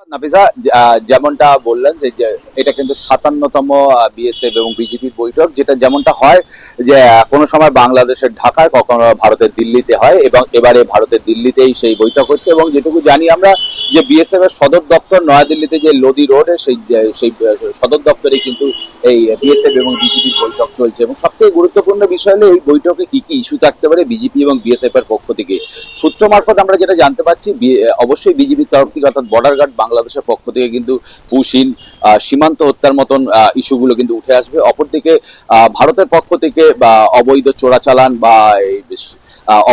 নাফিসা, যেমনটা বললেন যে এটা কিন্তু 57তম বিএসএফ এবং বিজেপির বৈঠক, যেটা যেমনটা হয় যে কোনো সময় বাংলাদেশের ঢাকায়, কখনো ভারতের দিল্লিতে হয়, এবং এবারে ভারতের দিল্লিতেই সেই বৈঠক হচ্ছে। এবং যেটুকু জানি আমরা যে বিএসএফ এর সদর দপ্তর নয়াদিল্লিতে, যে লোদি রোডে, সেই সদর দপ্তরে কিন্তু এই বিএসএফ এবং বিজেপির বৈঠক চলছে। এবং সবথেকে গুরুত্বপূর্ণ বিষয় হলো এই বৈঠকে কি কি ইস্যু থাকতে পারে বিজেপি এবং বিএসএফ এর পক্ষ থেকে। সূত্র মারফত আমরা যেটা জানতে পারছি, অবশ্যই বিজেপির তরফ থেকে, অর্থাৎ বর্ডার গার্ড বাংলাদেশের পক্ষ থেকে কিন্তু পুশিন, সীমান্ত হত্যার মতন ইস্যুগুলো কিন্তু উঠে আসবে। অপরদিকে ভারতের পক্ষ থেকে বা অবৈধ চোরাচালান বা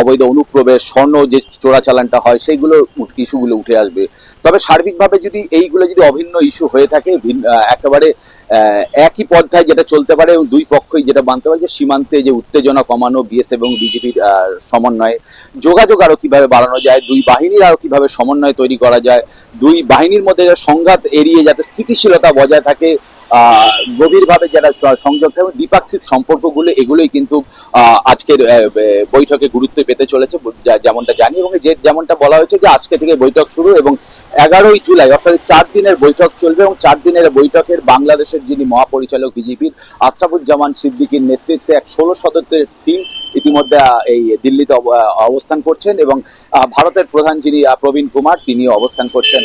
অবৈধ অনুপ্রবেশ, স্বর্ণ যে চোরাচালানটা হয়, সেইগুলো ইস্যুগুলো উঠে আসবে। তবে সার্বিকভাবে যদি এইগুলো যদি অভিন্ন ইস্যু হয়ে থাকে, একেবারে একই পন্থায় যেটা চলতে পারে, এবং দুই পক্ষই যেটা মানতে পারে যে সীমান্তে যে উত্তেজনা কমানো, বিএসএফ এবং বিজেপির সমন্বয়ে যোগাযোগ আরো কিভাবে বাড়ানো যায়, দুই বাহিনীর আরো কিভাবে সমন্বয় তৈরি করা যায়, দুই বাহিনীর মধ্যে সংঘাত এড়িয়ে যাতে স্থিতিশীলতা বজায় থাকে, গভীরভাবে যারা সংযোগ থাকে, দ্বিপাক্ষিক সম্পর্কগুলো, এগুলোই কিন্তু আজকের বৈঠকে গুরুত্ব পেতে চলেছে যেমনটা জানি। এবং যে যেমনটা বলা হয়েছে যে আজকে থেকে বৈঠক শুরু, এবং 11ই জুলাই অর্থাৎ 4 দিনের বৈঠক চলবে। এবং 4 দিনের বৈঠকের বাংলাদেশের যিনি মহাপরিচালক বিজেপির, আশরাফুজ্জামান সিদ্দিকীর নেতৃত্বে এক 16 সদস্যের টিম ইতিমধ্যে এই দিল্লিতে অবস্থান করছেন। এবং ভারতের প্রধান যিনি প্রবীণ কুমার, তিনি অবস্থান করছেন।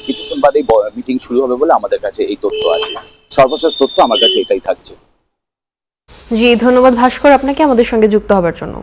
কিছুক্ষণ বাদেই মিটিং শুরু হবে বলে আমাদের কাছে এই তথ্য আছে। সর্বশেষ তথ্য আমার কাছে এটাই থাকছে। জি, ধন্যবাদ ভাস্কর আপনাকে আমাদের সঙ্গে যুক্ত হবার জন্য।